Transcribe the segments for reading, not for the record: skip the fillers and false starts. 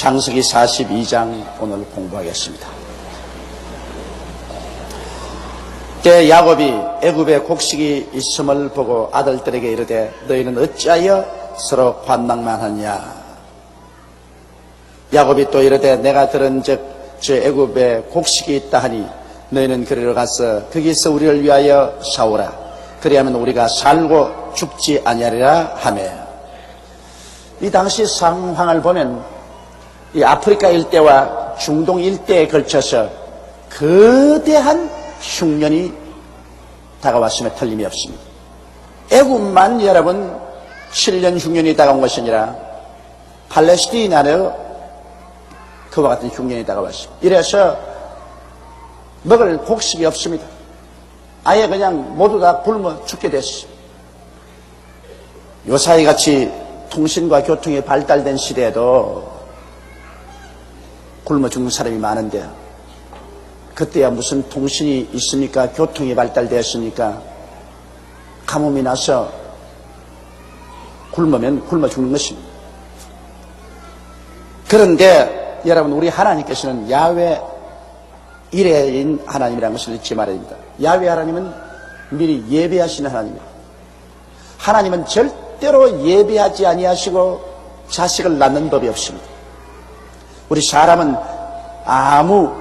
창세기 42장 오늘 공부하겠습니다. 때 야곱이 애굽에 곡식이 있음을 보고 아들들에게 이르되 너희는 어찌하여 서로 관망만 하냐. 야곱이 또 이르되 내가 들은즉 저 애굽에 곡식이 있다 하니 너희는 그리로 가서 거기서 우리를 위하여 사오라. 그리하면 우리가 살고 죽지 아니하리라 하며. 이 당시 상황을 보면 이 아프리카 일대와 중동 일대에 걸쳐서 거대한 흉년이 다가왔음에 틀림이 없습니다. 애굽만 여러분 7년 흉년이 다가온 것이 아니라 팔레스티나도 그와 같은 흉년이 다가왔습니다. 이래서 먹을 곡식이 없습니다. 아예 그냥 모두 다 굶어 죽게 됐어요. 요사이 같이 통신과 교통이 발달된 시대에도 굶어 죽는 사람이 많은데 그때야 무슨 통신이 있습니까? 교통이 발달되었으니까 가뭄이 나서 굶으면 굶어 죽는 것입니다. 그런데 여러분, 우리 하나님께서는 야훼 이레인 하나님이라는 것을 잊지 말아야 됩니다. 야훼 하나님은 미리 예배하시는 하나님입니다. 하나님은 절대로 예배하지 아니하시고 자식을 낳는 법이 없습니다. 우리 사람은 아무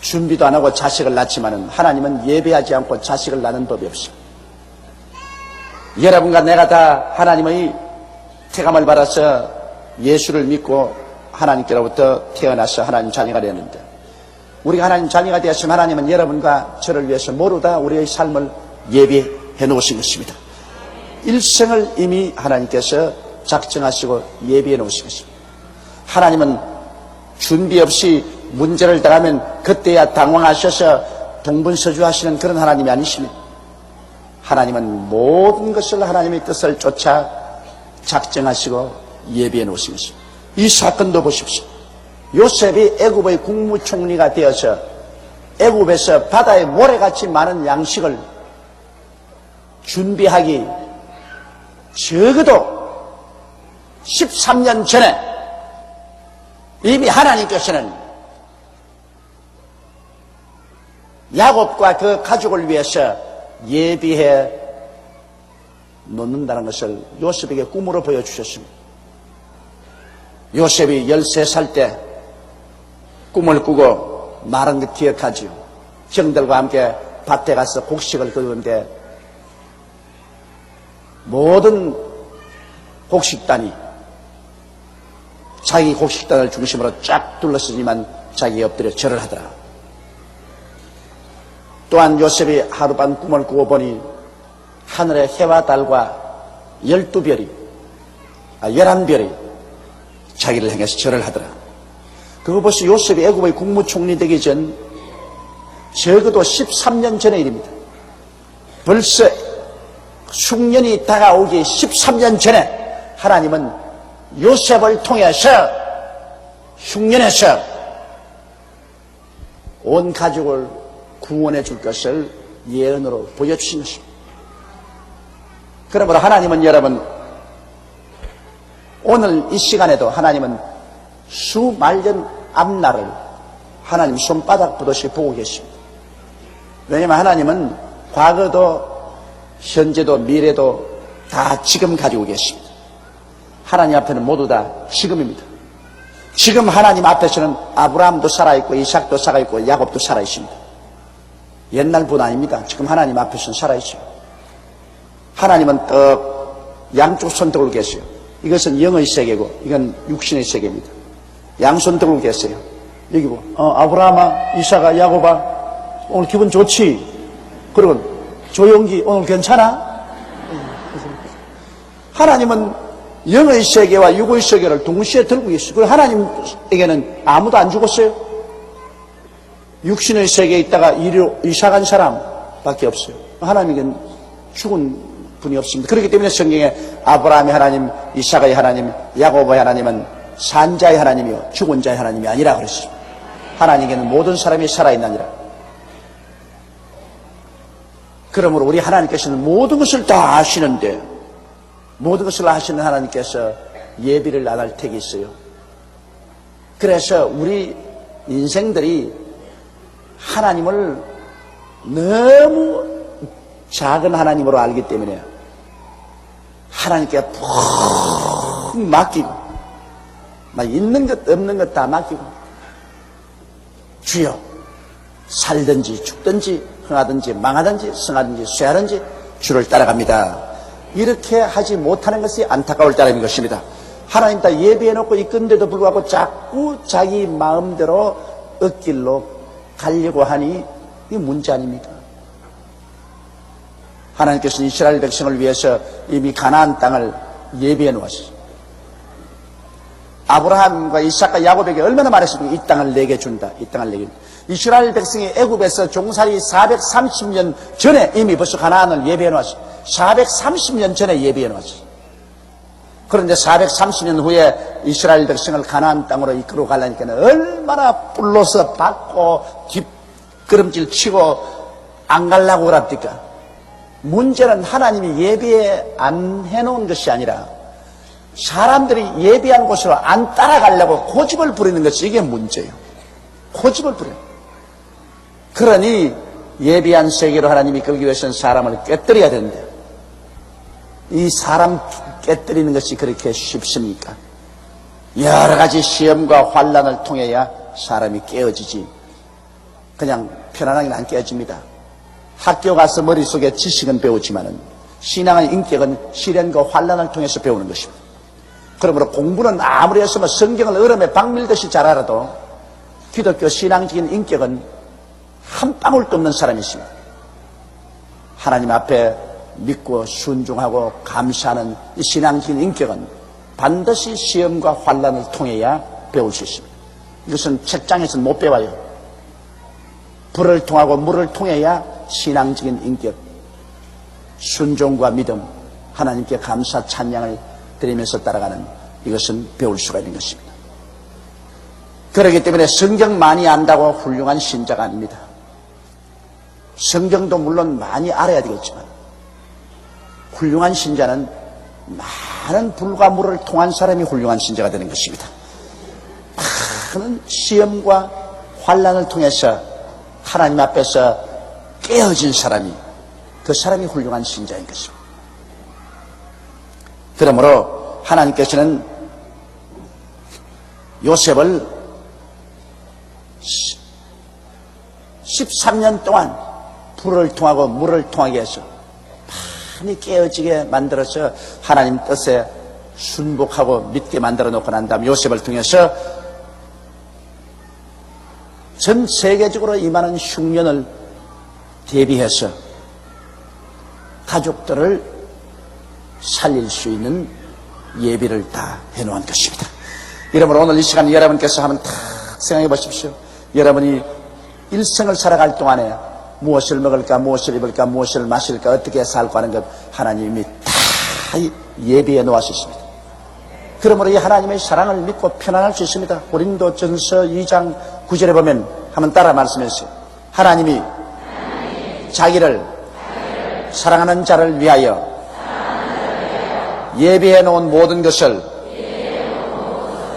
준비도 안 하고 자식을 낳지만은 하나님은 예배하지 않고 자식을 낳는 법이 없습니다. 여러분과 내가 다 하나님의 태감을 받아서 예수를 믿고 하나님께로부터 태어나서 하나님 자녀가 되었는데, 우리가 하나님 자녀가 되었으면 하나님은 여러분과 저를 위해서 모두 다 우리의 삶을 예비해 놓으신 것입니다. 일생을 이미 하나님께서 작정하시고 예비해 놓으신 것입니다. 하나님은 준비 없이 문제를 당하면 그때야 당황하셔서 동분서주하시는 그런 하나님이 아니십니다. 하나님은 모든 것을 하나님의 뜻을 쫓아 작정하시고 예비해 놓으신 것입니다. 이 사건도 보십시오. 요셉이 애굽의 국무총리가 되어서 애굽에서 바다에 모래같이 많은 양식을 준비하기 적어도 13년 전에 이미 하나님께서는 야곱과 그 가족을 위해서 예비해 놓는다는 것을 요셉에게 꿈으로 보여주셨습니다. 요셉이 13살 때 꿈을 꾸고 말한 것 기억하지요. 형들과 함께 밭에 가서 곡식을 거두는데 모든 곡식단이 자기 곡식단을 중심으로 쫙 둘러쓰지만 자기가 엎드려 절을 하더라. 또한 요셉이 하룻밤 꿈을 꾸고 보니 하늘의 해와 달과 12별이 11별이 자기를 향해서 절을 하더라. 그거 벌써 요셉이 애굽의 국무총리 되기 전 적어도 13년 전의 일입니다. 벌써 흉년이 다가오기 13년 전에 하나님은 요셉을 통해서 흉년에서 온 가족을 구원해 줄 것을 예언으로 보여주신 것입니다. 그러므로 하나님은 여러분, 오늘 이 시간에도 하나님은 수말년 앞날을 하나님 손바닥 보듯이 보고 계십니다. 왜냐하면 하나님은 과거도 현재도 미래도 다 지금 가지고 계십니다. 하나님 앞에는 모두 다 지금입니다. 지금 하나님 앞에서는 아브라함도 살아있고 이삭도 살아있고 야곱도 살아있습니다. 옛날 분 아닙니다. 지금 하나님 앞에서는 살아있어요. 하나님은 양쪽 손 들고 계세요. 이것은 영의 세계고 이건 육신의 세계입니다. 양손 들고 계세요. 여기 뭐 아브라함아, 이삭아, 야곱아, 오늘 기분 좋지? 그리고 조용기 오늘 괜찮아? 하나님은 영의 세계와 육의 세계를 동시에 들고 계시고, 그리고 하나님에게는 아무도 안 죽었어요. 육신의 세계에 있다가 이리로 이사간 사람밖에 없어요. 하나님에게는 죽은 분이 없습니다. 그렇기 때문에 성경에 아브라함의 하나님, 이삭의 하나님, 야곱의 하나님은 산자의 하나님이요 죽은 자의 하나님이 아니라 그랬습니다. 하나님께는 모든 사람이 살아있느니라. 그러므로 우리 하나님께서는 모든 것을 다 아시는데, 모든 것을 아시는 하나님께서 예비를 안 할 택이 있어요. 그래서 우리 인생들이 하나님을 너무 작은 하나님으로 알기 때문에 하나님께 푹 맡기고 막 있는 것 없는 것 다 맡기고 주여 살든지 죽든지 흥하든지 망하든지 승하든지 쇠하든지 주를 따라갑니다. 이렇게 하지 못하는 것이 안타까울 따름인 것입니다. 하나님 다 예배해놓고 이끈데도 불구하고 자꾸 자기 마음대로 얻길로 가려고 하니 이게 문제 아닙니까? 하나님께서는 이스라엘 백성을 위해서 이미 가나안 땅을 예비해 놓았어요. 아브라함과 이삭과 야곱에게 얼마나 말했습니까? 이 땅을 내게 준다. 이 땅을 내게 준다. 이스라엘 백성이 애굽에서 종살이 430년 전에 이미 벌써 가나안을 예비해 놓았어요. 430년 전에 예비해 놓았어요. 그런데 430년 후에 이스라엘 백성을 가나안 땅으로 이끌어 가려니까 얼마나 불러서 받고 뒷걸음질 치고 안 가려고 그럽니까? 문제는 하나님이 예비해 안 해놓은 것이 아니라 사람들이 예비한 곳으로 안 따라가려고 고집을 부리는 것이 이게 문제예요. 고집을 부려요. 그러니 예비한 세계로 하나님이 끌기 위해서는 사람을 꿰뜨려야 되는데 이 사람 깨뜨리는 것이 그렇게 쉽습니까? 여러 가지 시험과 환난을 통해야 사람이 깨어지지 그냥 편안하게 안 깨어집니다. 학교 가서 머릿속에 지식은 배우지만은 신앙의 인격은 시련과 환난을 통해서 배우는 것입니다. 그러므로 공부는 아무리 했으면 성경을 얼음에 박밀듯이 잘 알아도 기독교 신앙적인 인격은 한 방울도 없는 사람이 있습니다. 하나님 앞에 믿고 순종하고 감사하는 이 신앙적인 인격은 반드시 시험과 환난을 통해야 배울 수 있습니다. 이것은 책장에서는 못 배워요. 불을 통하고 물을 통해야 신앙적인 인격, 순종과 믿음, 하나님께 감사 찬양을 드리면서 따라가는 이것은 배울 수가 있는 것입니다. 그렇기 때문에 성경 많이 안다고 훌륭한 신자가 아닙니다. 성경도 물론 많이 알아야 되겠지만 훌륭한 신자는 많은 불과 물을 통한 사람이 훌륭한 신자가 되는 것입니다. 많은 시험과 환난을 통해서 하나님 앞에서 깨어진 사람이 그 사람이 훌륭한 신자인 것입니다. 그러므로 하나님께서는 요셉을 13년 동안 불을 통하고 물을 통하게 해서 많이 깨어지게 만들어서 하나님 뜻에 순복하고 믿게 만들어 놓고 난 다음 요셉을 통해서 전 세계적으로 임하는 흉년을 대비해서 가족들을 살릴 수 있는 예비를 다 해놓은 것입니다. 여러분 오늘 이 시간 여러분께서 한번 다 생각해 보십시오. 여러분이 일생을 살아갈 동안에 무엇을 먹을까, 무엇을 입을까, 무엇을 마실까, 어떻게 살고 하는 것 하나님이 다 예비해 놓았습니다. 그러므로 이 하나님의 사랑을 믿고 편안할 수 있습니다. 고린도전서 2장 9절에 보면 한번 따라 말씀해주세요. 하나님이 자기를 사랑하는 자를 위하여 예비해 놓은 모든 것을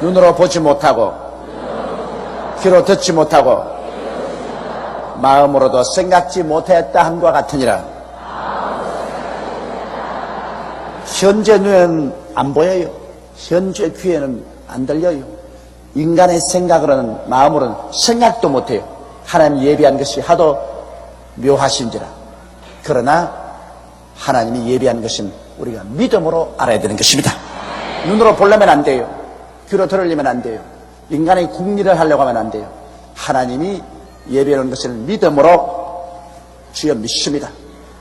눈으로 보지 못하고 귀로 듣지 못하고 마음으로도 생각지 못했다 함과 같으니라. 현재 눈에는 안 보여요. 현재 귀에는 안 들려요. 인간의 생각으로는 마음으로는 생각도 못해요. 하나님 예비한 것이 하도 묘하신지라. 그러나 하나님이 예비한 것은 우리가 믿음으로 알아야 되는 것입니다. 눈으로 보려면 안 돼요. 귀로 들으려면 안 돼요. 인간의 궁리를 하려고 하면 안 돼요. 하나님이 예배하는 것을 믿음으로 주여 믿습니다.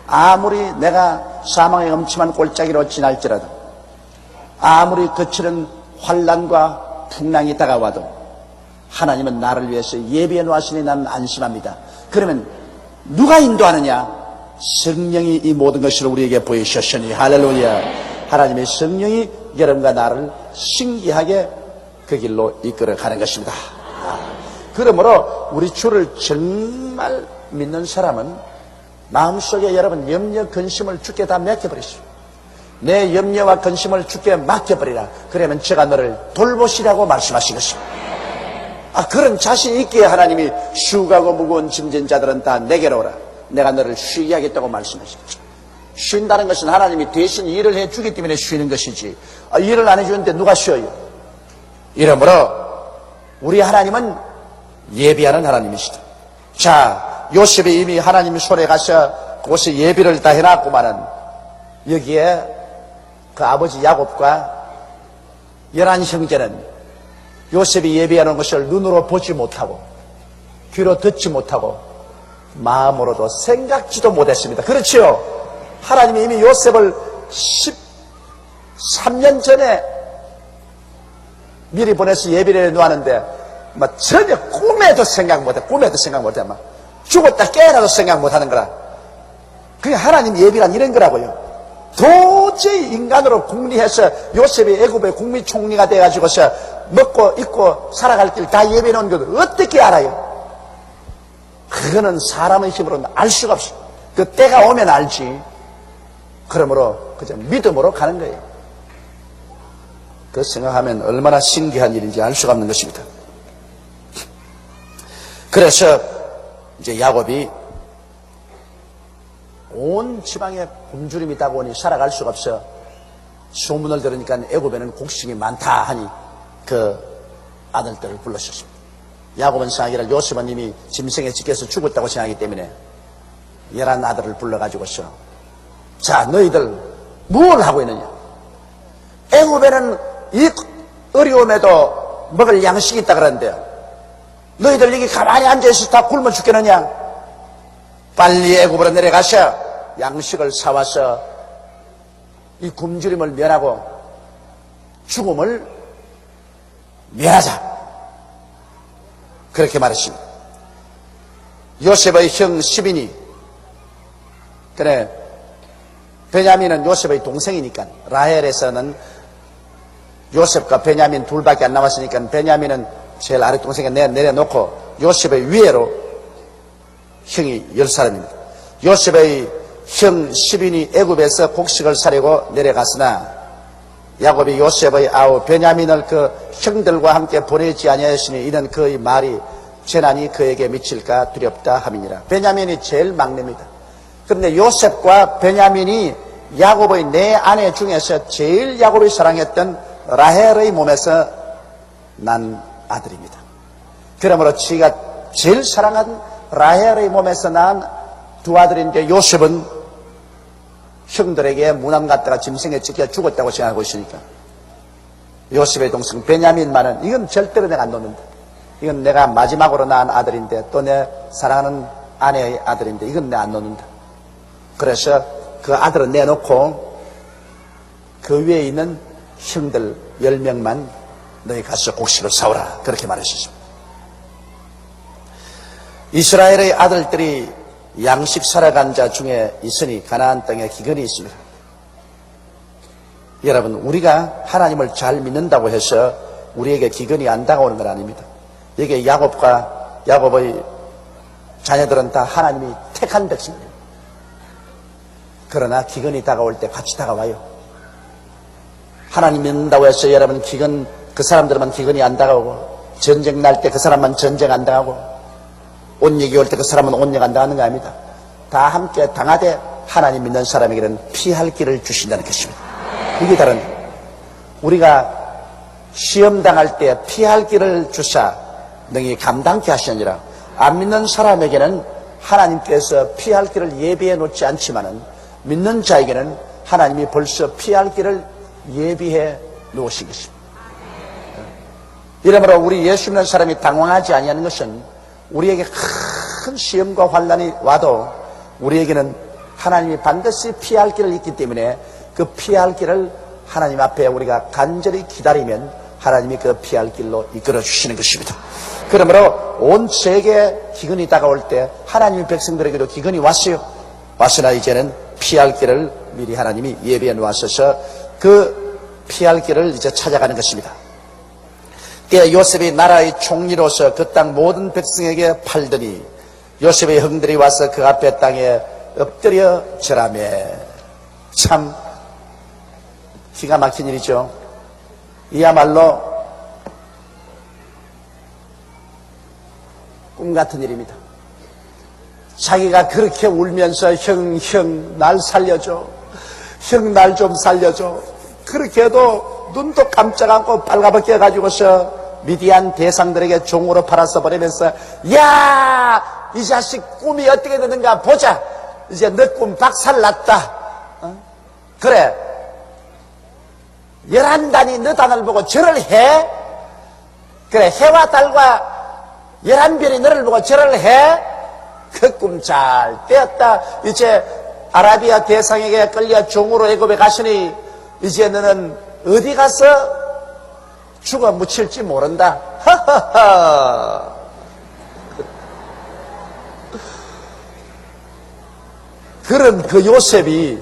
아무리 내가 사망의 엄침한 골짜기로 지날지라도 아무리 거칠은 환난과 풍랑이 다가와도 하나님은 나를 위해서 예배해 놓으시니 나는 안심합니다. 그러면 누가 인도하느냐? 성령이 이 모든 것을 우리에게 보이셨으니 할렐루야. 하나님의 성령이 여러분과 나를 신기하게 그 길로 이끌어 가는 것입니다. 그러므로 우리 주를 정말 믿는 사람은 마음속에 여러분 염려 근심을 주께 다 맡겨버리시오. 내 염려와 근심을 주께 맡겨버리라. 그러면 제가 너를 돌보시라고 말씀하신 것입니다. 그런 자신 있기에 하나님이 수고하고 무거운 짐진 자들은 다 내게로 오라. 내가 너를 쉬게 하겠다고 말씀하셨죠. 쉰다는 것은 하나님이 대신 일을 해주기 때문에 쉬는 것이지, 일을 안 해주는데 누가 쉬어요? 이러므로 우리 하나님은 예비하는 하나님이시다. 자, 요셉이 이미 하나님 손에 가서 그곳에 예비를 다 해놨구만은, 여기에 그 아버지 야곱과 11 형제는 요셉이 예비하는 것을 눈으로 보지 못하고 귀로 듣지 못하고 마음으로도 생각지도 못했습니다. 그렇지요? 하나님이 이미 요셉을 13년 전에 미리 보내서 예비를 해놓았는데 전혀 꿈에도 생각 못해. 막 죽었다 깨어나도 생각 못하는 거라. 그게 하나님 예비란 이런 거라고요. 도저히 인간으로 궁리해서 요셉이 애굽의 국무총리가 돼가지고서 먹고 입고 살아갈 길 다 예비해 놓은 것을 어떻게 알아요? 그거는 사람의 힘으로는 알 수가 없어. 그 때가 오면 알지. 그러므로 그저 믿음으로 가는 거예요. 그 생각하면 얼마나 신기한 일인지 알 수가 없는 것입니다. 그래서 이제 야곱이 온 지방에 굶주림이 있다 보니 살아갈 수가 없어. 소문을 들으니까 애굽에는 곡식이 많다 하니 그 아들들을 불러셨습니다. 야곱은 생각이라 요셉은 이미 짐승에 찢겨서 죽었다고 생각하기 때문에 11 아들을 불러가지고서, 자, 너희들 뭘 하고 있느냐? 애굽에는 이 어려움에도 먹을 양식이 있다 그러는데 너희들 여기 가만히 앉아있어 다 굶어 죽겠느냐? 빨리 애굽으로 내려가서 양식을 사와서 이 굶주림을 면하고 죽음을 면하자. 그렇게 말했습니다. 요셉의 형 시빈이, 그래, 베냐민은 요셉의 동생이니까, 라헬에서는 요셉과 베냐민 둘밖에 안 남았으니까 베냐민은 제일 아래 동생에 내려놓고 요셉의 위에로 형이 10사람입니다. 요셉의 형 시빈이 애굽에서 곡식을 사려고 내려갔으나 야곱이 요셉의 아우 베냐민을 그 형들과 함께 보내지 아니하였으니 이는 그의 말이 재난이 그에게 미칠까 두렵다 함이니라. 베냐민이 제일 막내입니다. 그런데 요셉과 베냐민이 야곱의 네 아내 중에서 제일 야곱이 사랑했던 라헬의 몸에서 난 아들입니다. 그러므로 지가 제일 사랑한 라헬의 몸에서 난 두 아들인데 요셉은 형들에게 무남 갔다가 짐승에 찢겨 죽었다고 생각하고 있으니까 요셉의 동생 베냐민만은 이건 절대로 내가 안 놓는다. 이건 내가 마지막으로 낳은 아들인데 또 내 사랑하는 아내의 아들인데 이건 내가 안 놓는다. 그래서 그 아들을 내놓고 그 위에 있는 형들 10명만 너희 가서 곡식을 사오라. 그렇게 말했습니다. 이스라엘의 아들들이 양식 살아간 자 중에 있으니 가나안 땅에 기근이 있습니다. 여러분, 우리가 하나님을 잘 믿는다고 해서 우리에게 기근이 안 다가오는 건 아닙니다. 여기 야곱의 자녀들은 다 하나님이 택한 백성입니다. 그러나 기근이 다가올 때 같이 다가와요. 하나님 믿는다고 해서 여러분 그 사람들만 기근이 안 다가오고, 전쟁 날 때 그 사람만 전쟁 안 당하고, 온역이 올 때 그 사람은 온역 안 당하는 거 아닙니다. 다 함께 당하되 하나님 믿는 사람에게는 피할 길을 주신다는 것입니다. 이게 다른, 우리가 시험 당할 때 피할 길을 주사 능히 감당케 하시느니라. 안 믿는 사람에게는 하나님께서 피할 길을 예비해 놓지 않지만은 믿는 자에게는 하나님이 벌써 피할 길을 예비해 놓으신 것입니다. 이러므로 우리 예수 믿는 사람이 당황하지 아니하는 것은 우리에게 큰 시험과 환난이 와도 우리에게는 하나님이 반드시 피할 길을 있기 때문에 그 피할 길을 하나님 앞에 우리가 간절히 기다리면 하나님이 그 피할 길로 이끌어 주시는 것입니다. 그러므로 온 세계에 기근이 다가올 때 하나님의 백성들에게도 기근이 왔어요. 왔으나 이제는 피할 길을 미리 하나님이 예비해 놓았어서 그 피할 길을 이제 찾아가는 것입니다. 때에 요셉이 나라의 총리로서 그 땅 모든 백성에게 팔더니 요셉의 형들이 와서 그 앞에 땅에 엎드려 절하매. 참 기가 막힌 일이죠. 이야말로 꿈 같은 일입니다. 자기가 그렇게 울면서 형, 날 살려줘. 형, 날 좀 살려줘. 그렇게 해도 눈도 깜짝 않고 빨가벗게 해가지고서 미디안 대상들에게 종으로 팔아서 버리면서, 야, 이 자식 꿈이 어떻게 되는가 보자. 이제 너 꿈 박살났다. 그래, 11단이 너 단을 보고 절을 해? 그래, 해와 달과 11별이 너를 보고 절을 해? 그 꿈 잘 떼었다. 이제 아라비아 대상에게 끌려 종으로 애굽에 가시니 이제 너는 어디 가서 죽어 묻힐지 모른다. 하하하. 그런 그 요셉이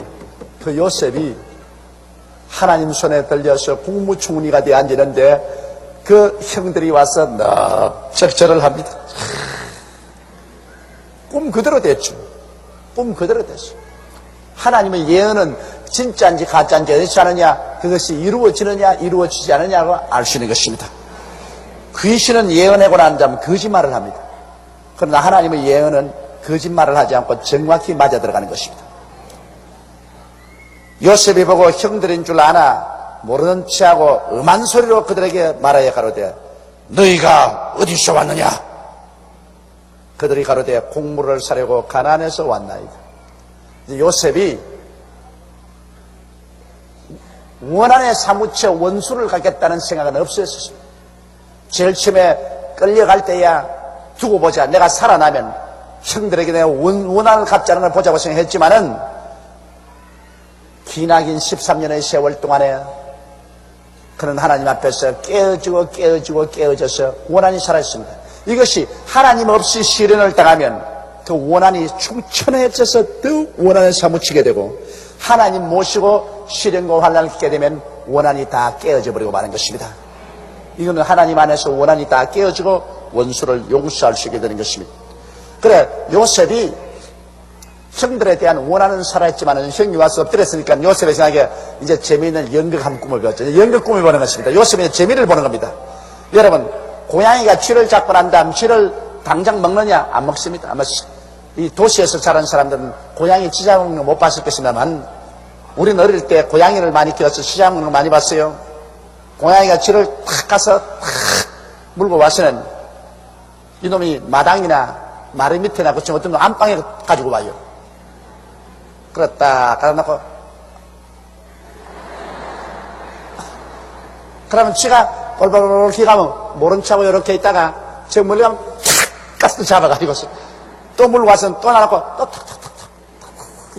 하나님 손에 들려서 국무총리가 되어 앉았는데 그 형들이 와서 넉적 절을 합니다. 꿈 그대로 됐죠. 꿈 그대로 됐어. 하나님의 예언은 진짜인지 가짜인지 어떻지 않느냐, 그것이 이루어지느냐 이루어지지 않느냐고 알 수 있는 것입니다. 귀신은 예언하고 난 다음 거짓말을 합니다. 그러나 하나님의 예언은 거짓말을 하지 않고 정확히 맞아 들어가는 것입니다. 요셉이 보고 형들인 줄 아나 모르는 체하고 음한 소리로 그들에게 말하여 가로되 너희가 어디서 왔느냐? 그들이 가로되 곡물을 사려고 가나안에서 왔나이다. 요셉이 원한에 사무쳐 원수를 갖겠다는 생각은 없었습니다. 제일 처음에 끌려갈 때야 두고 보자. 내가 살아나면 형들에게 내가 원한을 갚자는 걸 보자고 생각했지만은 기나긴 13년의 세월 동안에 그는 하나님 앞에서 깨어져서 원한이 살아있습니다. 이것이 하나님 없이 시련을 당하면 그 원한이 충천해져서 더 원한에 사무치게 되고 하나님 모시고 시련과 환난을 겪게 되면 원한이 다 깨어져 버리고 마는 것입니다. 이거는 하나님 안에서 원한이 다 깨어지고 원수를 용서할 수 있게 되는 것입니다. 그래, 요셉이 형들에 대한 원한은 살아있지만 형이 와서 엎드렸으니까 요셉의 생각에 이제 재미있는 연극 한 꿈을 꿨죠. 연극 꿈을 보는 것입니다. 요셉이 재미를 보는 겁니다. 여러분, 고양이가 쥐를 잡고 난 다음 쥐를 당장 먹느냐? 안 먹습니다. 아마 이 도시에서 자란 사람들은 고양이 쥐 잡는 거 못 봤을 것입니다만 우리는 어릴 때 고양이를 많이 키워서 쥐 잡는 거 많이 봤어요. 고양이가 쥐를 탁 가서 탁 물고 와서는 이놈이 마당이나 마루 밑에나 그치면 어떤 놈 안방에 가지고 와요. 그렇다 갖다 놓고 그러면 쥐가 볼볼볼 기가면 모른 척하고 이렇게 있다가 저 멀리 가면 탁 가서 잡아가지고 또 물고 와서 또 놔놓고 또 탁탁탁탁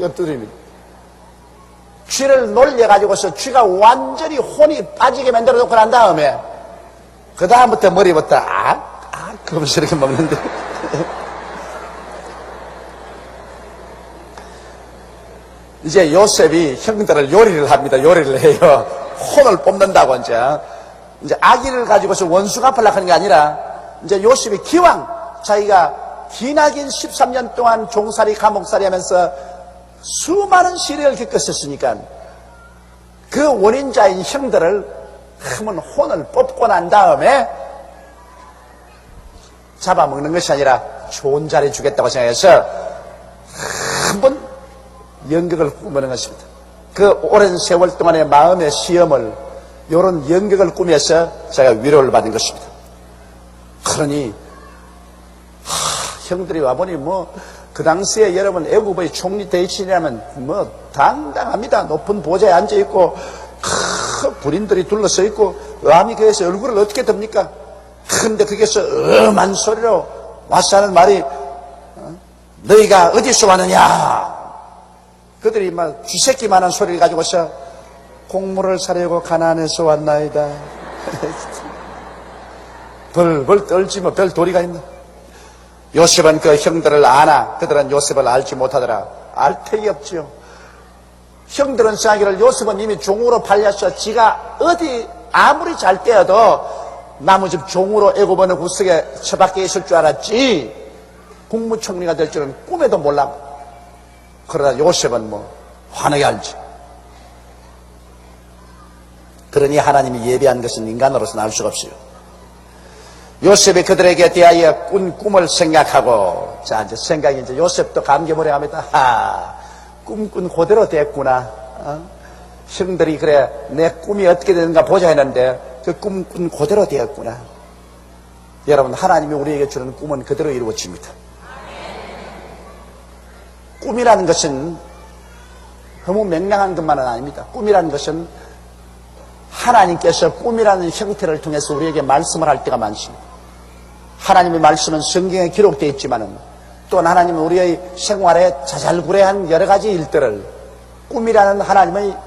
엿들입니다. 쥐를 놀려가지고서 쥐가 완전히 혼이 빠지게 만들어 놓고 난 다음에 그 다음부터 머리부터 그러면서 이렇게 먹는데 이제 요셉이 형들을 요리를 합니다. 요리를 해요. 혼을 뽑는다고 이제 아기를 가지고서 원수 갚으려고 하는 게 아니라 이제 요셉이 기왕 자기가 기나긴 13년 동안 종살이 감옥살이 하면서 수많은 시련을 겪었었으니까 그 원인자인 형들을 한번 혼을 뽑고 난 다음에 잡아먹는 것이 아니라 좋은 자리 주겠다고 생각해서 한번 연극을 꾸미는 것입니다. 그 오랜 세월 동안의 마음의 시험을 이런 연극을 꾸며서 제가 위로를 받은 것입니다. 그러니 형들이 와보니 그 당시에 여러분 애국의 총리 대신이라면 당당합니다. 높은 보좌에 앉아있고 군인들이 둘러서 있고 암이 그래서 얼굴을 어떻게 듭니까? 그런데 거기서 엄한 소리로 와서 하는 말이 너희가 어디서 왔느냐? 그들이 막 쥐새끼만한 소리를 가지고서 곡물을 사려고 가나안에서 왔나이다. 벌벌 떨지 별 도리가 있나? 요셉은 그 형들을 아나 그들은 요셉을 알지 못하더라. 알 택이 없지요. 형들은 생각하기를 요셉은 이미 종으로 팔려서 지가 어디 아무리 잘 떼어도 나무집 종으로 애굽의 구석에 처박혀 있을 줄 알았지 국무총리가 될 줄은 꿈에도 몰라. 그러다 요셉은 환하게 알지. 그러니 하나님이 예비한 것은 인간으로서는 알 수가 없어요. 요셉이 그들에게 대하여 꾼 꿈을 생각하고, 자, 이제 생각이 이제 요셉도 감개무량 합니다. 꿈꾼 그대로 됐구나. 형들이 그래, 내 꿈이 어떻게 되는가 보자 했는데, 그 꿈꾼 그대로 되었구나. 여러분, 하나님이 우리에게 주는 꿈은 그대로 이루어집니다. 꿈이라는 것은 너무 맹랑한 것만은 아닙니다. 꿈이라는 것은 하나님께서 꿈이라는 형태를 통해서 우리에게 말씀을 할 때가 많습니다. 하나님의 말씀은 성경에 기록되어 있지만은 또한 하나님은 우리의 생활에 자잘구레한 여러 가지 일들을 꿈이라는 하나님의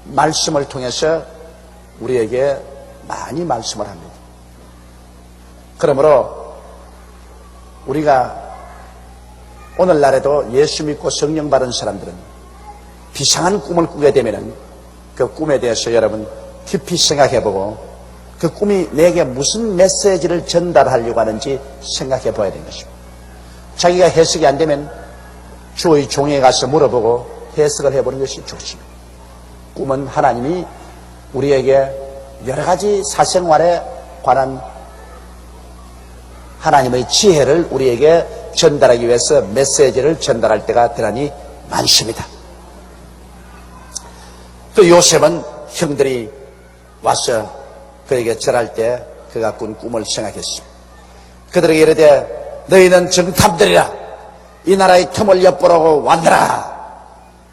말씀을 통해서 우리에게 많이 말씀을 합니다. 그러므로 우리가 오늘날에도 예수 믿고 성령 받은 사람들은 비상한 꿈을 꾸게 되면은 그 꿈에 대해서 여러분 깊이 생각해보고 그 꿈이 내게 무슨 메시지를 전달하려고 하는지 생각해 봐야 되는 것입니다. 자기가 해석이 안 되면 주의 종에 가서 물어보고 해석을 해보는 것이 좋습니다. 꿈은 하나님이 우리에게 여러 가지 사생활에 관한 하나님의 지혜를 우리에게 전달하기 위해서 메시지를 전달할 때가 대단히 많습니다. 또 요셉은 형들이 와서 그에게 절할 때 그가 꾼 꿈을 생각했습니다. 그들에게 이르되 너희는 정탐들이라 이 나라의 틈을 엿보라고 왔느라.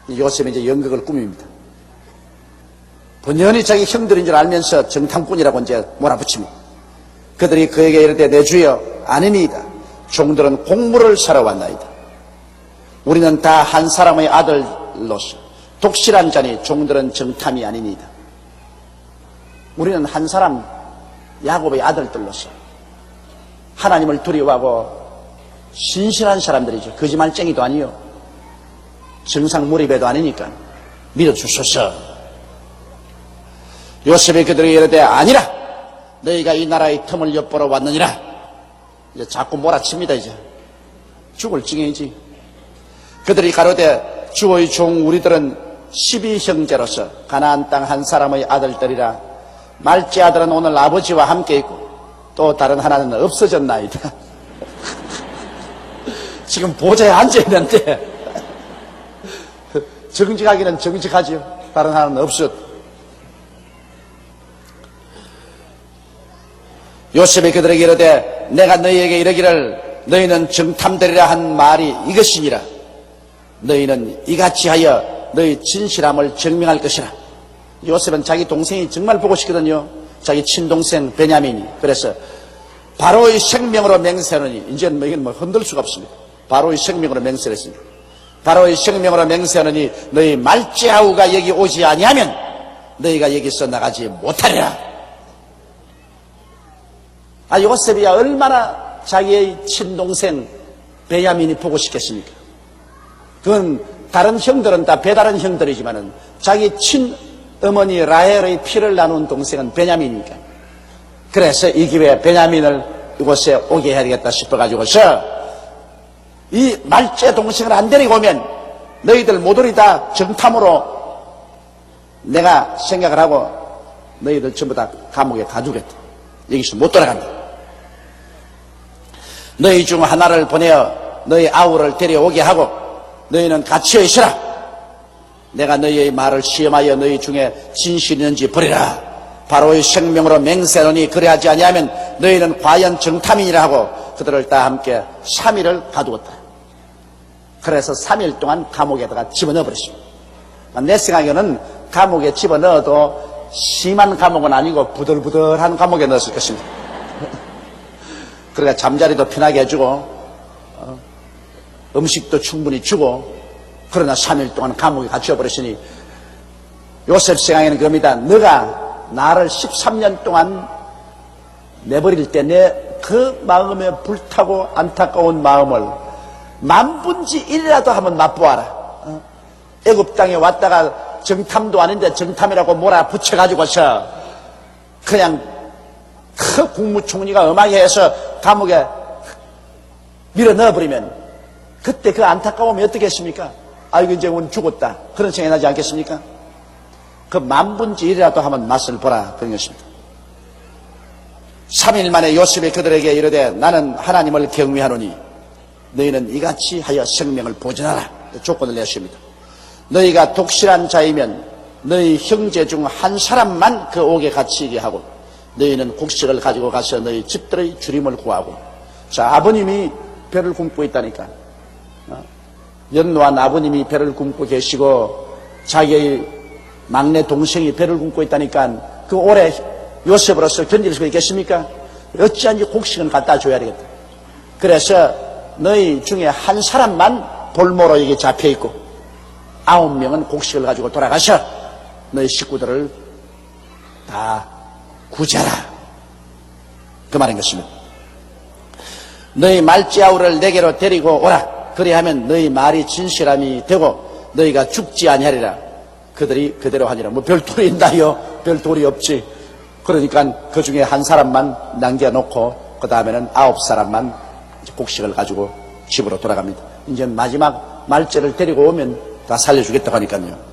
요셉이 이제 연극을 꾸밉니다. 번연히 자기 형들인 줄 알면서 정탐꾼이라고 이제 몰아붙입니다. 그들이 그에게 이르되 내 주여 아니니이다. 종들은 곡물을 사러 왔나이다. 우리는 다 한 사람의 아들로서 독실한 자니 종들은 정탐이 아니니이다. 우리는 한 사람 야곱의 아들들로서 하나님을 두려워하고 신실한 사람들이죠. 거짓말쟁이도 아니요 정상 무리배도 아니니까 믿어주소서. 요셉이 그들에게 이르되 아니라 너희가 이 나라의 틈을 엿보러 왔느니라. 이제 자꾸 몰아칩니다. 이제 죽을 지경이지. 그들이 가로되 주의 종 우리들은 12형제로서 가나안 땅 한 사람의 아들들이라. 말째 아들은 오늘 아버지와 함께 있고 또 다른 하나는 없어졌나이다. 지금 보좌에 앉아있는데 정직하기는 정직하지요. 다른 하나는 없었. 요셉이 그들에게 이르되 내가 너희에게 이르기를 너희는 정탐되리라 한 말이 이것이니라. 너희는 이같이 하여 너희 진실함을 증명할 것이라. 요셉은 자기 동생이 정말 보고 싶거든요. 자기 친동생 베냐민이. 그래서 바로의 생명으로 맹세하느니, 이제는 이건 흔들 수가 없습니다. 바로의 생명으로 맹세를 했습니다. 바로의 생명으로 맹세하느니 너희 말째아우가 여기 오지 아니하면 너희가 여기서 나가지 못하리라. 요셉이야 얼마나 자기의 친동생 베냐민이 보고 싶겠습니까? 그건 다른 형들은 다 배다른 형들이지만은 자기 친어머니 라헬의 피를 나눈 동생은 베냐민이니까. 그래서 이 기회에 베냐민을 이곳에 오게 해야 되겠다 싶어가지고서 이 말째 동생을 안 데리고 오면 너희들 모조리 다 정탐으로 내가 생각을 하고 너희들 전부 다 감옥에 가두겠다. 여기서 못 돌아간다. 너희 중 하나를 보내어 너희 아우를 데려오게 하고 너희는 갇혀 있으라. 내가 너희의 말을 시험하여 너희 중에 진실이 있는지 보리라. 바로의 생명으로 맹세하노니 그래하지 아니하면 너희는 과연 정탐이니라 하고 그들을 다 함께 3일을 가두었다. 그래서 3일 동안 감옥에다가 집어넣어 버렸습니다. 내 생각에는 감옥에 집어넣어도 심한 감옥은 아니고 부들부들한 감옥에 넣었을 것입니다. 그러니까 잠자리도 편하게 해주고 음식도 충분히 주고. 그러나 3일 동안 감옥에 갇혀버렸으니 요셉 생각에는 그겁니다. 너가 나를 13년 동안 내버릴 때 내 그 마음에 불타고 안타까운 마음을 만분지 1이라도 한번 맛보아라. 애굽 땅에 왔다가 정탐도 아닌데 정탐이라고 몰아붙여가지고서 그냥 그 국무총리가 엄하게 해서 감옥에 밀어 넣어버리면 그때 그 안타까움이 어떻겠습니까? 이거 이제 오늘 죽었다. 그런 생각이 나지 않겠습니까? 그 만분지 1이라도 한번 맛을 보라. 그런 것입니다. 3일 만에 요셉이 그들에게 이르되 나는 하나님을 경외하노니 너희는 이같이 하여 생명을 보존하라. 조건을 내십니다. 너희가 독실한 자이면 너희 형제 중 한 사람만 그 옥에 갇히게 하고 너희는 곡식을 가지고 가서 너희 집들의 주림을 구하고. 자, 아버님이 배를 굶고 있다니까. 연노한 아버님이 배를 굶고 계시고 자기의 막내 동생이 배를 굶고 있다니까 그 오래 요셉으로서 견딜 수 있겠습니까? 어찌한지 곡식은 갖다 줘야 되겠다. 그래서 너희 중에 한 사람만 볼모로 여기 잡혀있고 9명은 곡식을 가지고 돌아가셔 너희 식구들을 다 구제하라. 그 말인 것입니다. 너희 말지아우를 내게로 데리고 오라. 그리하면 너희 말이 진실함이 되고 너희가 죽지 아니하리라. 그들이 그대로 하니라. 뭐 별돌이 있나요? 별돌이 없지. 그러니까 그 중에 한 사람만 남겨놓고 그 다음에는 9사람만 곡식을 가지고 집으로 돌아갑니다. 이제 마지막 말째를 데리고 오면 다 살려주겠다고 하니까요.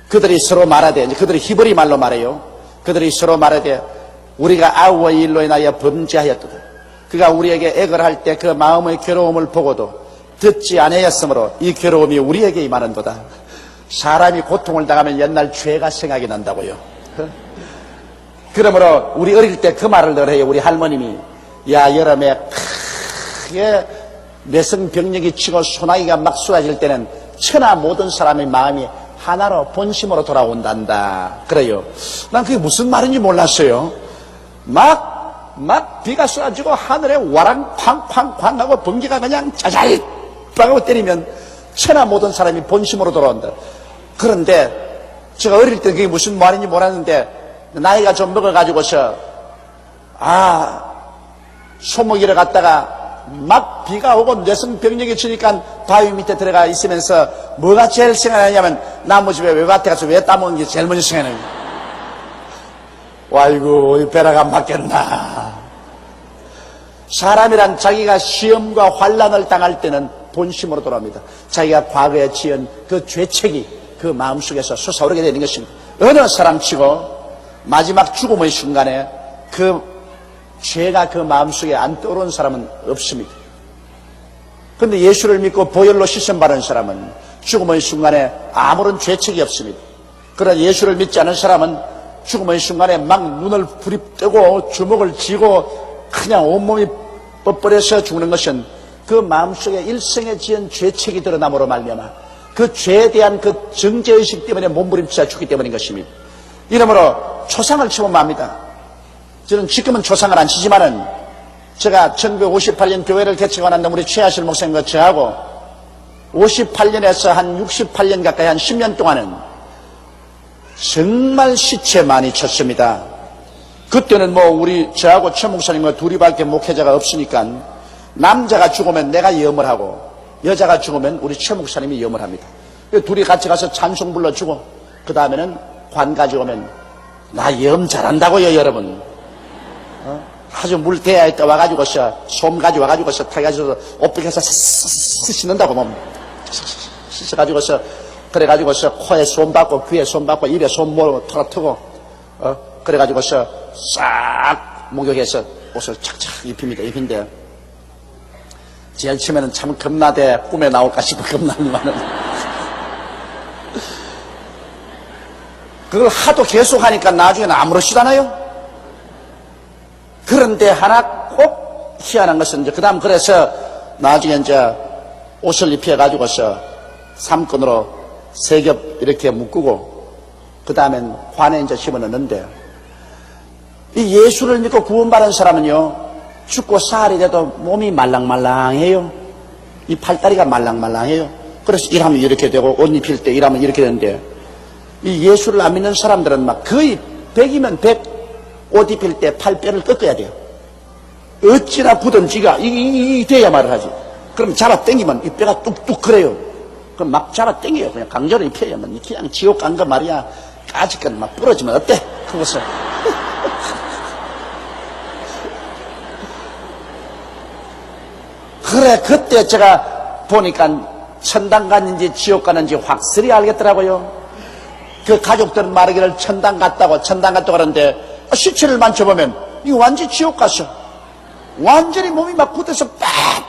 그들이 서로 말하되, 이제 그들이 히브리 말로 말해요. 그들이 서로 말하되 우리가 아우의 일로 인하여 범죄하였도다. 그가 우리에게 액을 할 때 그 마음의 괴로움을 보고도 듣지 아니하였으므로 이 괴로움이 우리에게 임하는도다. 사람이 고통을 당하면 옛날 죄가 생각이 난다고요. 그러므로 우리 어릴 때 그 말을 늘 해요. 우리 할머님이 야 여름에 크게 내성병력이 치고 소나기가 막 쏟아질 때는 천하 모든 사람의 마음이 하나로 본심으로 돌아온단다. 그래요. 난 그게 무슨 말인지 몰랐어요. 막 비가 쏟아지고 하늘에 와랑 쾅쾅쾅 하고 번개가 그냥 짜잘 하고 때리면 천하 모든 사람이 본심으로 돌아온다. 그런데 제가 어릴 때 그게 무슨 말인지 몰랐는데 나이가 좀 먹어가지고서 소목이를 갔다가 막 비가 오고 뇌성병력이 치니까 바위 밑에 들어가 있으면서 뭐가 제일 생각나냐면 나무집에 외밭에 가서 왜 따먹는 게 제일 먼저 생각나요. 아이고 이 벼락 안 맞겠나. 사람이란 자기가 시험과 환난을 당할 때는 본심으로 돌아옵니다. 자기가 과거에 지은 그 죄책이 그 마음속에서 솟아오르게 되는 것입니다. 어느 사람치고 마지막 죽음의 순간에 그 죄가 그 마음속에 안 떠오르는 사람은 없습니다. 그런데 예수를 믿고 보혈로 씻음받은 사람은 죽음의 순간에 아무런 죄책이 없습니다. 그러나 예수를 믿지 않은 사람은 죽음의 순간에 막 눈을 부립뜨고 주먹을 쥐고 그냥 온몸이 뻣뻣해서 죽는 것은 그 마음속에 일생에 지은 죄책이 드러남으로 말미암아 그 죄에 대한 그 정죄의식 때문에 몸부림쳐 죽기 때문인 것입니다. 이러므로 초상을 치면 합니다. 저는 지금은 초상을 안 치지만은 제가 1958년 교회를 개척하고 난 다음 우리 최하실 목사님과 저하고 58년에서 한 68년 가까이 한 10년 동안은 정말 시체 많이 쳤습니다. 그때는 뭐 우리 저하고 최 목사님과 둘이밖에 목회자가 없으니까 남자가 죽으면 내가 염을 하고 여자가 죽으면 우리 최 목사님이 염을 합니다. 둘이 같이 가서 찬송 불러주고 그 다음에는 관 가져오면 나 염 잘한다고요 여러분. 아주 물 대야 있다 와가지고서 솜 가져와가지고서 타가지고서 옷비켜서 씻는다고 뭐 씻어가지고서 그래가지고서 코에 솜 받고 귀에 솜 받고 입에 솜 털어트고 그래가지고서 싹 목욕해서 옷을 착착 입힙니다. 입힌데 제일 처음에는 참 겁나대 꿈에 나올까 싶어 겁나니만은 그걸 하도 계속 하니까 나중에는 아무렇지도 않아요. 그런데 하나 꼭 희한한 것은 이제 그 다음 그래서 나중에 이제 옷을 입혀가지고서 삼끈으로 세 겹 이렇게 묶고 그 다음엔 관에 이제 집어넣는데 이 예수를 믿고 구원받은 사람은요 죽고 사흘이 돼도 몸이 말랑말랑해요. 이 팔다리가 말랑말랑해요. 그래서 일하면 이렇게 되고 옷 입힐 때 일하면 이렇게 되는데 이 예수를 안 믿는 사람들은 막 거의 100이면 100 옷 입힐 때 팔뼈를 꺾어야 돼요. 어찌나 부든지가 이 돼야 말을 하지. 그럼 잡아 당기면 이 뼈가 뚝뚝 그래요. 그럼 막 잡아 당겨요. 그냥 강제로 입혀야만. 그냥 지옥 간 거 말이야. 까짓건 막 부러지면 어때? 그것을. 그래, 그때 제가 보니까 천당 갔는지 지옥 갔는지 확실히 알겠더라고요. 그 가족들은 말하기를 천당 갔다고 하는데 시체를 만져보면 이거 완전히 지옥 갔어. 완전히 몸이 막 굳어서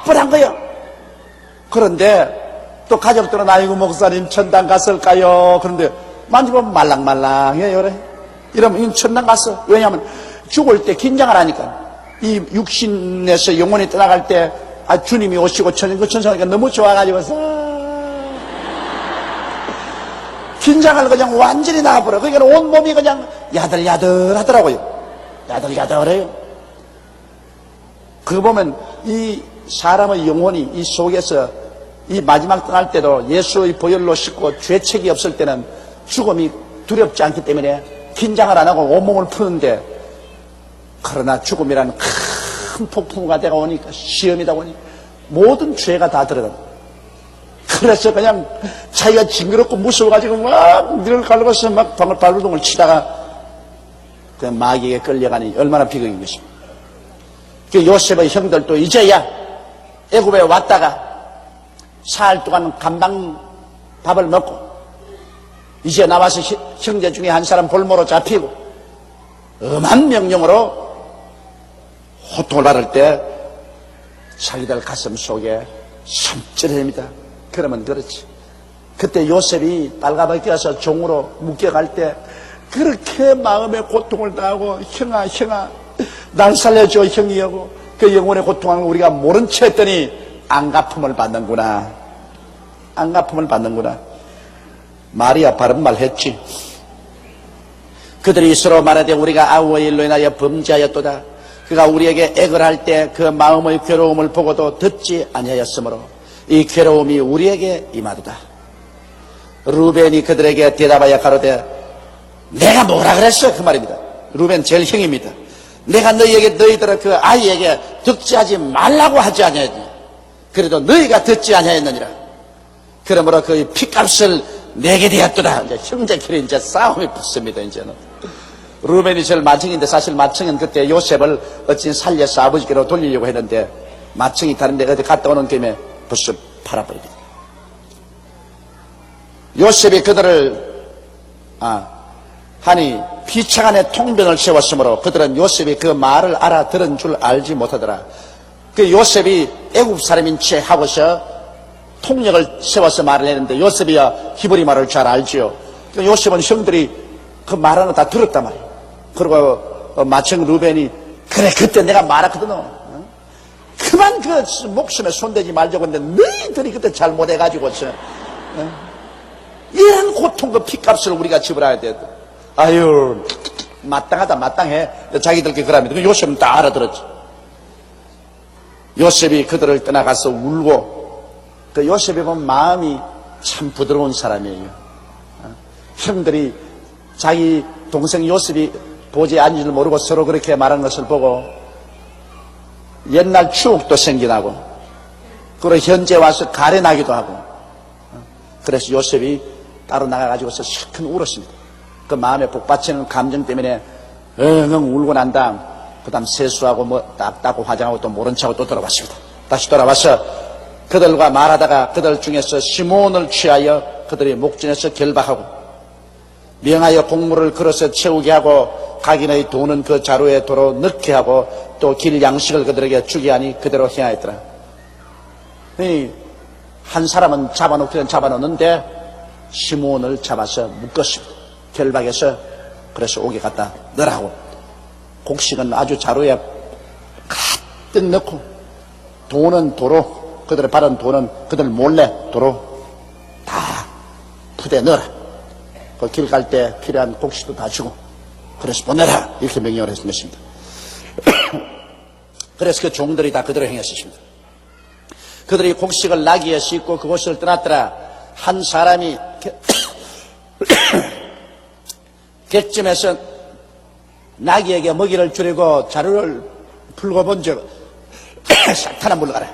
빽빽한 거야. 그런데 또 가족들은 아이고 목사님 천당 갔을까요? 그런데 만져보면 말랑말랑해요. 그래. 이러면 이건 천당 갔어. 왜냐하면 죽을 때 긴장을 하니까. 이 육신에서 영혼이 떠나갈 때 주님이 오시고 천상이니까 너무 좋아가지고 긴장을 그냥 완전히 나와버려. 그러니까 온몸이 그냥 야들야들 하더라고요. 야들야들해요. 그거 보면 이 사람의 영혼이 이 속에서 이 마지막 떠날 때도 예수의 보혈로 씻고 죄책이 없을 때는 죽음이 두렵지 않기 때문에 긴장을 안 하고 온몸을 푸는데, 그러나 죽음이란 큰 폭풍우가 되어 오니까, 시험이다 보니 모든 죄가 다 들어가. 그래서 그냥 자기가 징그럽고 무서워가지고 막 늘 갈고서 막 발버둥을 치다가 그 마귀에게 끌려가니 얼마나 비극인 것입니까? 그 요셉의 형들도 이제야 애굽에 왔다가 사흘 동안 감방 밥을 먹고 이제 나와서 형제 중에 한 사람 볼모로 잡히고 엄한 명령으로 호통을 받을 때 자기들 가슴 속에 섬찟합니다. 그러면 그렇지. 그때 요셉이 빨가벗겨서 종으로 묶여갈 때 그렇게 마음의 고통을 당하고 형아 날 살려줘 형이 하고 그 영혼의 고통을 우리가 모른 채 했더니 안갚음을 받는구나. 안갚음을 받는구나. 마리아 바른 말 했지. 그들이 서로 말하되 우리가 아우의 일로 인하여 범죄하였도다. 그가 우리에게 액을 할 때 그 마음의 괴로움을 보고도 듣지 아니하였으므로 이 괴로움이 우리에게 임하도다. 루벤이 그들에게 대답하여 가로되 내가 뭐라 그랬어? 그 말입니다. 루벤 제일 형입니다. 내가 너희들의 그 아이에게 득지하지 말라고 하지 아니하였느냐. 그래도 너희가 듣지 아니하였느니라. 그러므로 그 핏값을 내게 되었도다. 이제 형제끼리 이제 싸움이 붙습니다. 이제는 루벤이 제일 맏형인데 사실 맏형은 그때 요셉을 어찌 살려서 아버지께로 돌리려고 했는데 맏형이 다른데 어디 갔다 오는 김에 벌써 팔아버립니다. 요셉이 그들을 하니 피차간에 통변을 세웠으므로 그들은 요셉이 그 말을 알아들은 줄 알지 못하더라. 그 요셉이 애굽 사람인 채 하고서 통역을 세워서 말을 했는데 요셉이야 히브리 말을 잘 알지요. 그 요셉은 형들이 그 말하는 거 다 들었단 말이에요. 그리고 맏형 루벤이 그래 그때 내가 말했거든. 그만 그 목숨에 손대지 말자고 했는데 너희들이 그때 잘못해가지고 이런 고통 그 핏값을 우리가 지불해야 돼. 아유 마땅하다 마땅해. 자기들께 그럽니다. 요셉은 다 알아들었지. 요셉이 그들을 떠나가서 울고 그 요셉이 보면 마음이 참 부드러운 사람이에요. 형들이 자기 동생 요셉이 보지에 앉은 줄 모르고 서로 그렇게 말한 것을 보고 옛날 추억도 생겨나고 그리고 현재 와서 가련하기도 하고 그래서 요셉이 따로 나가가지고서 실컷 울었습니다. 그 마음에 복받치는 감정 때문에 엉엉 울고 난 다음 그 다음 세수하고 뭐 닦고 화장하고 또 모른 척하고 또 돌아왔습니다. 다시 돌아와서 그들과 말하다가 그들 중에서 시몬을 취하여 그들이 목전에서 결박하고 명하여 곡물을 그릇에 채우게 하고 각인의 돈은 그 자루에 도로 넣게 하고 또 길 양식을 그들에게 주게 하니 그대로 행하였더라. 한 사람은 잡아놓기는 잡아놓는데 시몬을 잡아서 묶었습니다. 결박해서 그래서 옥에 갖다 넣으라고. 곡식은 아주 자루에 가득 넣고 돈은 도로 그들의 바른 돈은 그들 몰래 도로 다 푸대 넣어라. 그 길 갈 때 필요한 곡식도 다 주고 그래서 보내라 이렇게 명령을 했던 것입니다. 그래서 그 종들이 다 그대로 행했습니다. 그들이 곡식을 나귀에 싣고 그곳을 떠났더라. 한 사람이 객점에서 나귀에게 먹이를 주려고 자루를 풀고 본즉 사탄아 물러가라.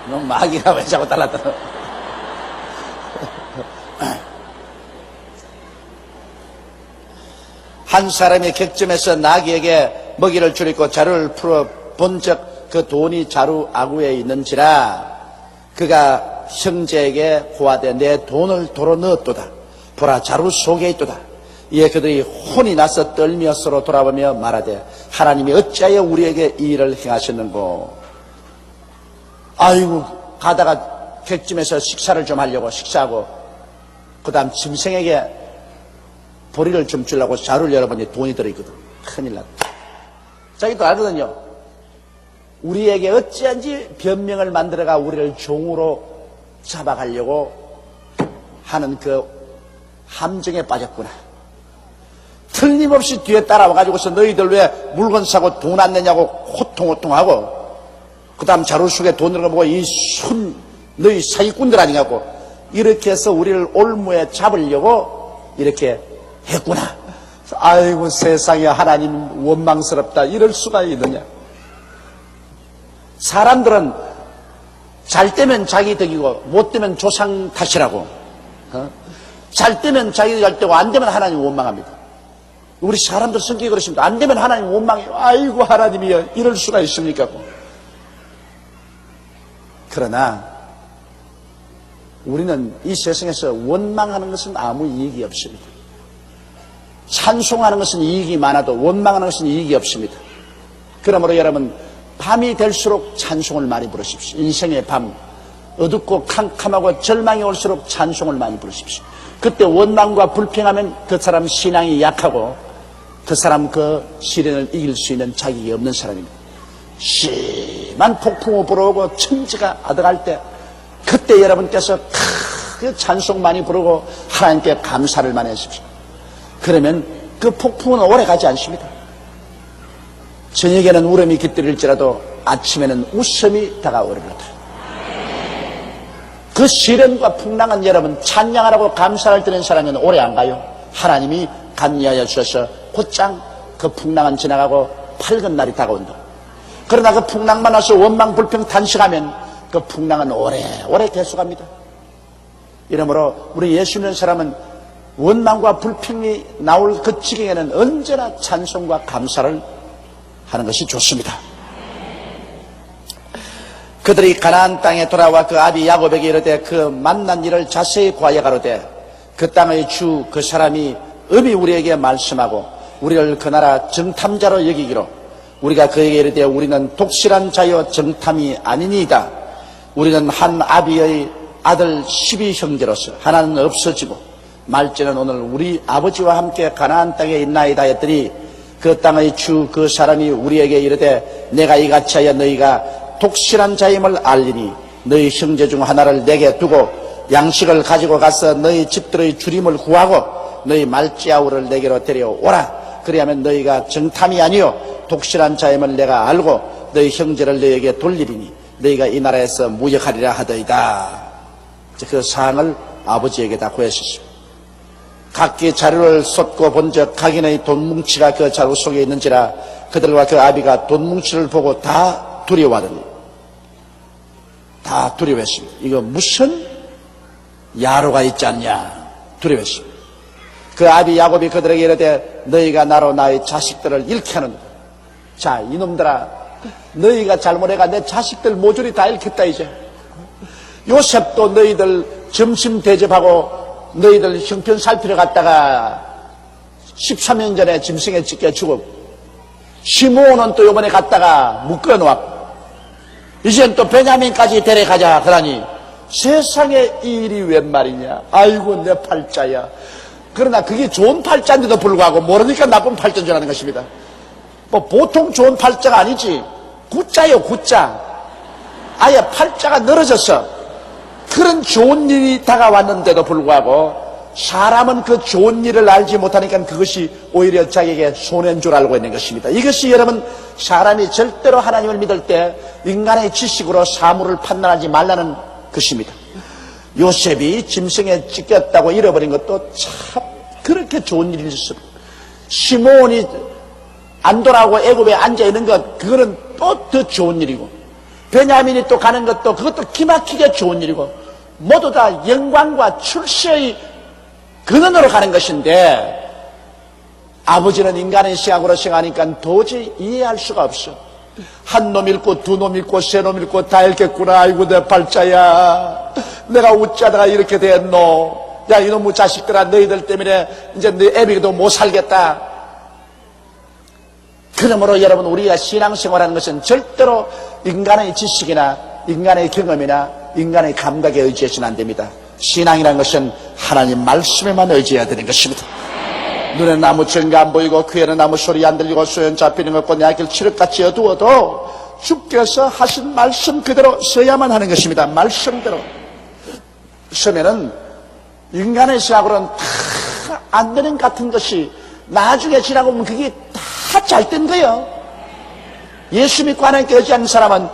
너 마귀가 왜 자꾸 달랐더라. 한 사람이 객점에서 나귀에게 먹이를 주려고 자루를 풀어 본즉 그 돈이 자루 아구에 있는지라 그가 형제에게 고하되 내 돈을 도로 넣었도다. 보라 자루 속에 있도다. 이에 그들이 혼이 나서 떨며 서로 돌아보며 말하되 하나님이 어찌하여 우리에게 이 일을 행하셨는고. 아이고 가다가 객짐에서 식사를 좀 하려고 식사하고 그 다음 짐승에게 보리를 좀 주려고 자루를 열어보니 돈이 들어있거든. 큰일 났다. 자기도 알거든요. 우리에게 어찌한지 변명을 만들어가 우리를 종으로 잡아가려고 하는 그 함정에 빠졌구나. 틀림없이 뒤에 따라와가지고서 너희들 왜 물건 사고 돈 안 내냐고 호통호통하고 그 다음 자루 속에 돈을 넣어보고 이 너희 사기꾼들 아니냐고 이렇게 해서 우리를 올무에 잡으려고 이렇게 했구나. 아이고 세상에 하나님 원망스럽다. 이럴 수가 있느냐. 사람들은 잘 때면 자기 덕이고 못 되면 조상 탓이라고. 잘 때면 자기 잘 되고 안 되면 하나님 원망합니다. 우리 사람들 성격이 그렇습니다. 안 되면 하나님 원망해요. 아이고 하나님이여 이럴 수가 있습니까? 그러나 우리는 이 세상에서 원망하는 것은 아무 이익이 없습니다. 찬송하는 것은 이익이 많아도 원망하는 것은 이익이 없습니다. 그러므로 여러분 밤이 될수록 찬송을 많이 부르십시오. 인생의 밤 어둡고 캄캄하고 절망이 올수록 찬송을 많이 부르십시오. 그때 원망과 불평하면 그 사람 신앙이 약하고 그 사람 그 시련을 이길 수 있는 자격이 없는 사람입니다. 심한 폭풍우 불어오고 천지가 아득할 때 그때 여러분께서 크게 찬송 많이 부르고 하나님께 감사를 많이 하십시오. 그러면 그 폭풍은 오래 가지 않습니다. 저녁에는 울음이 깃들일지라도 아침에는 웃음이 다가오리로다. 그 시련과 풍랑은 여러분 찬양하라고 감사를 드리는 사람은 오래 안 가요. 하나님이 감리하여 주셔서 곧장 그 풍랑은 지나가고 밝은 날이 다가온다. 그러나 그 풍랑만 와서 원망 불평 탄식하면 그 풍랑은 오래오래 계속합니다. 이러므로 우리 예수 믿는 사람은 원망과 불평이 나올 그 지경에는 언제나 찬송과 감사를 하는 것이 좋습니다. 그들이 가나안 땅에 돌아와 그 아비 야곱에게 이르되 그 만난 일을 자세히 과여가로되 그 땅의 주 그 사람이 음이 우리에게 말씀하고 우리를 그 나라 정탐자로 여기기로 우리가 그에게 이르되 우리는 독실한 자여 정탐이 아니니이다. 우리는 한 아비의 아들 12형제로서 하나는 없어지고 말째는 오늘 우리 아버지와 함께 가나안 땅에 있나이다 했더니 그 땅의 주 그 사람이 우리에게 이르되 내가 이같이 하여 너희가 독실한 자임을 알리니 너희 형제 중 하나를 내게 두고 양식을 가지고 가서 너희 집들의 주림을 구하고 너희 말지아우를 내게로 데려오라. 그리하면 너희가 정탐이 아니요 독실한 자임을 내가 알고 너희 형제를 너희에게 돌리리니 너희가 이 나라에서 무역하리라 하더이다. 그 사항을 아버지에게 다 구했었습니다. 각기 자루를 쏟고 본즉 각인의 돈뭉치가 그 자루 속에 있는지라 그들과 그 아비가 돈뭉치를 보고 다 두려워하더니 다 두려워했습니다. 이거 무슨 야로가 있지 않냐 두려워했습니다. 그 아비 야곱이 그들에게 이르되 너희가 나로 나의 자식들을 잃게 하는다. 자 이놈들아 너희가 잘못해가 내 자식들 모조리 다 잃겠다. 이제 요셉도 너희들 점심 대접하고 너희들 형편 살피러 갔다가 13년 전에 짐승에 찢겨 죽었고 시므온은 또 이번에 갔다가 묶어놓았고 이젠 또 베냐민까지 데려가자 그러니 세상에 이 일이 웬 말이냐. 아이고 내 팔자야. 그러나 그게 좋은 팔자인데도 불구하고 모르니까 나쁜 팔자인 줄 아는 것입니다. 뭐 보통 좋은 팔자가 아니지. 구자요 구자. 아예 팔자가 늘어졌어. 그런 좋은 일이 다가왔는데도 불구하고 사람은 그 좋은 일을 알지 못하니까 그것이 오히려 자기에게 손해인 줄 알고 있는 것입니다. 이것이 여러분 사람이 절대로 하나님을 믿을 때 인간의 지식으로 사물을 판단하지 말라는 것입니다. 요셉이 짐승에 찢겼다고 잃어버린 것도 참 그렇게 좋은 일이 있었습니다. 시므온이 안 돌아오고 애굽에 앉아있는 것 그거는 또 더 좋은 일이고 베냐민이 또 가는 것도 그것도 기막히게 좋은 일이고 모두 다 영광과 출세의 근원으로 가는 것인데 아버지는 인간의 시각으로 생각하니까 도저히 이해할 수가 없어. 한 놈 잃고 두 놈 잃고 세 놈 잃고 다 잃겠구나. 아이고 내 팔자야. 내가 웃자다가 이렇게 됐노. 야, 이놈의 자식들아, 너희들 때문에 이제 너 애비도 못 살겠다. 그러므로 여러분, 우리가 신앙생활하는 것은 절대로 인간의 지식이나 인간의 경험이나 인간의 감각에 의지해서는 안 됩니다. 신앙이라는 것은 하나님 말씀에만 의지해야 되는 것입니다. 눈에는 아무 증거 안 보이고 귀에는 아무 소리 안 들리고 소연 잡히는 것 없고 내 아길 칠흑같이 어두워도 주께서 하신 말씀 그대로 서야만 하는 것입니다. 말씀대로 서면은 인간의 생각으로는 다 안 되는 같은 것이 나중에 지나고 보면 그게 다 잘 된 거예요. 예수 믿고 하나님께 의지하는 사람은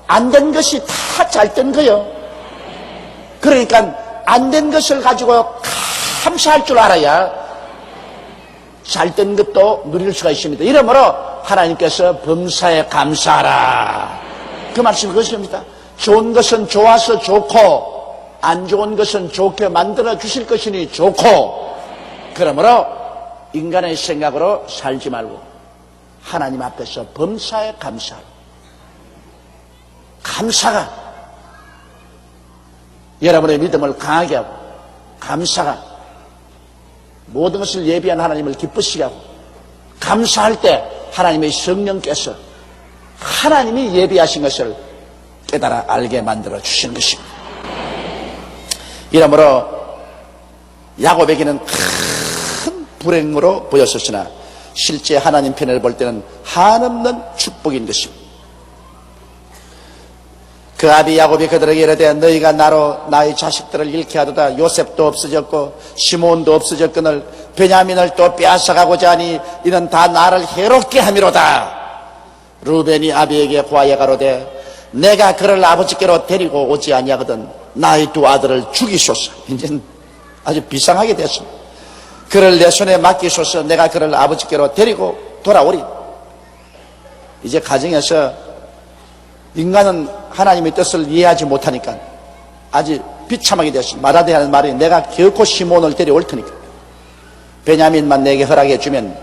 안 된 것이 다 잘 된 거예요. 그러니까 안 된 것을 가지고 감사할 줄 알아야 잘 된 것도 누릴 수가 있습니다. 이러므로 하나님께서 범사에 감사하라. 그 말씀이 그것입니다. 좋은 것은 좋아서 좋고 안 좋은 것은 좋게 만들어 주실 것이니 좋고, 그러므로 인간의 생각으로 살지 말고 하나님 앞에서 범사에 감사하라. 감사가 여러분의 믿음을 강하게 하고, 감사가 모든 것을 예비한 하나님을 기쁘시게 하고, 감사할 때 하나님의 성령께서 하나님이 예비하신 것을 깨달아 알게 만들어 주시는 것입니다. 이러므로 야곱에게는 큰 불행으로 보였었으나 실제 하나님 편을 볼 때는 한없는 축복인 것입니다. 그 아비 야곱이 그들에게 이르되 너희가 나로 나의 자식들을 잃게 하도다. 요셉도 없어졌고 시몬도 없어졌거늘 베냐민을 또 빼앗아가고자 하니 이는 다 나를 해롭게 함이로다. 루벤이 아비에게 고하여 가로되 내가 그를 아버지께로 데리고 오지 아니하거든 나의 두 아들을 죽이소서. 이제 아주 비상하게 됐습니다. 그를 내 손에 맡기소서. 내가 그를 아버지께로 데리고 돌아오리. 이제 가정에서 인간은 하나님의 뜻을 이해하지 못하니까 아주 비참하게 됐습니다. 말하되 하는 말이 내가 결코 시몬을 데려올 테니까 베냐민만 내게 허락해 주면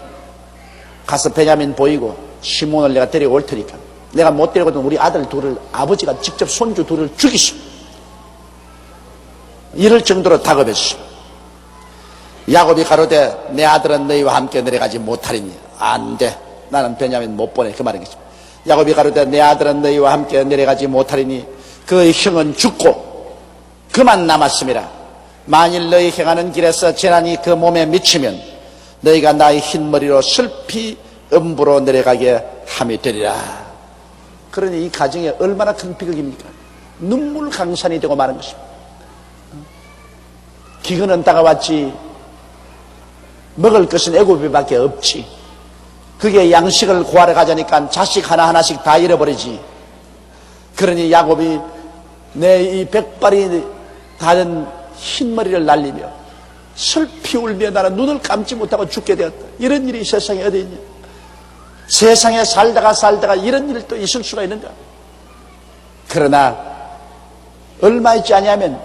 가서 베냐민 보이고 시몬을 내가 데려올 테니까 내가 못 데려오거든 우리 아들 둘을 아버지가 직접 손주 둘을 죽이시오. 이럴 정도로 다급했어. 야곱이 가로되 내 아들은 너희와 함께 내려가지 못하리니 안 돼. 나는 베냐민 못 보내. 그 말인 것입니다. 야곱이 가로되 내 아들은 너희와 함께 내려가지 못하리니 그의 형은 죽고 그만 남았음이라. 만일 너희 행하는 길에서 재난이 그 몸에 미치면 너희가 나의 흰머리로 슬피 음부로 내려가게 함이 되리라. 그러니 이 가정에 얼마나 큰 비극입니까? 눈물 강산이 되고 마는 것입니다. 기근은 다가왔지 먹을 것은 애굽밖에 없지. 그게 양식을 구하러 가자니까 자식 하나하나씩 다 잃어버리지. 그러니 야곱이 내 이 백발이 다른 흰머리를 날리며 슬피 울며 나는 눈을 감지 못하고 죽게 되었다. 이런 일이 세상에 어디 있냐. 세상에 살다가 이런 일이 또 있을 수가 있는가. 그러나 얼마 있지 아니하면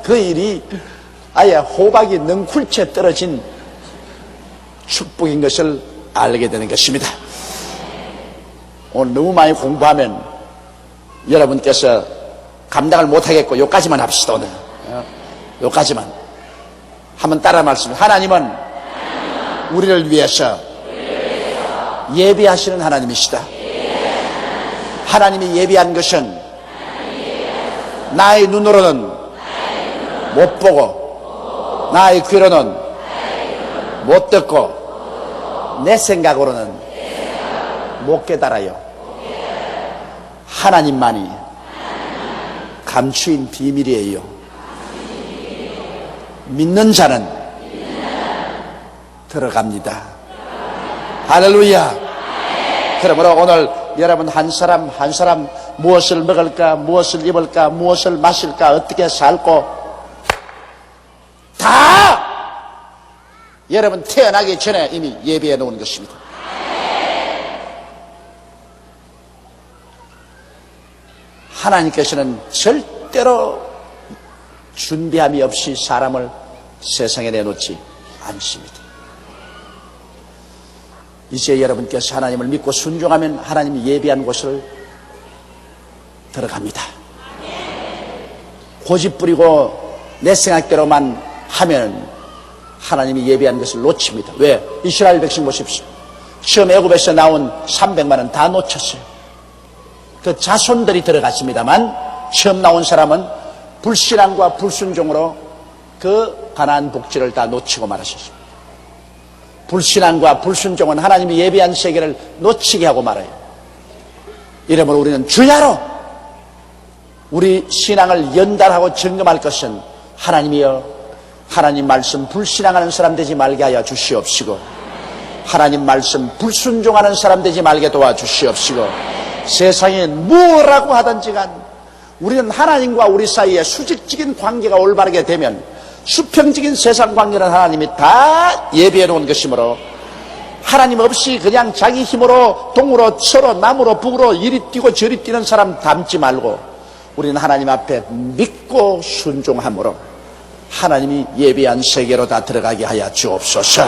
그 일이 아예 호박이 능쿨채 떨어진 축복인 것을 알게 되는 것입니다. 오늘 너무 많이 공부하면 여러분께서 감당을 못하겠고 요까지만 합시다. 오늘 요까지만 한번 따라 말씀해. 하나님은 우리를 위해서 예비하시는 하나님이시다. 하나님이 예비한 것은 나의 눈으로는 못 보고 나의 귀로는 못 듣고 내 생각으로는 못 깨달아요. 하나님만이 감추인 비밀이에요. 믿는 자는 들어갑니다. 할렐루야. 그러므로 오늘 여러분 한 사람 한 사람 무엇을 먹을까, 무엇을 입을까, 무엇을 마실까, 어떻게 살고 다 여러분 태어나기 전에 이미 예비해 놓은 것입니다. 하나님께서는 절대로 준비함이 없이 사람을 세상에 내놓지 않습니다. 이제 여러분께서 하나님을 믿고 순종하면 하나님이 예비한 곳을 들어갑니다. 고집 부리고 내 생각대로만 하면 하나님이 예비한 것을 놓칩니다. 왜? 이스라엘 백성 보십시오. 처음 애굽에서 나온 300만은 다 놓쳤어요. 그 자손들이 들어갔습니다만 처음 나온 사람은 불신앙과 불순종으로 그 가나안 복지를 다 놓치고 말았습니다. 불신앙과 불순종은 하나님이 예비한 세계를 놓치게 하고 말아요. 이러므로 우리는 주야로 우리 신앙을 연달하고 점검할 것은 하나님이여, 하나님 말씀 불신앙하는 사람 되지 말게 하여 주시옵시고, 하나님 말씀 불순종하는 사람 되지 말게 도와주시옵시고, 세상에 뭐라고 하든지 간 우리는 하나님과 우리 사이에 수직적인 관계가 올바르게 되면 수평적인 세상 관계는 하나님이 다 예비해 놓은 것이므로 하나님 없이 그냥 자기 힘으로 동으로 서로 남으로 북으로 이리 뛰고 저리 뛰는 사람 닮지 말고 우리는 하나님 앞에 믿고 순종함으로 하나님이 예비한 세계로 다 들어가게 하여 주옵소서.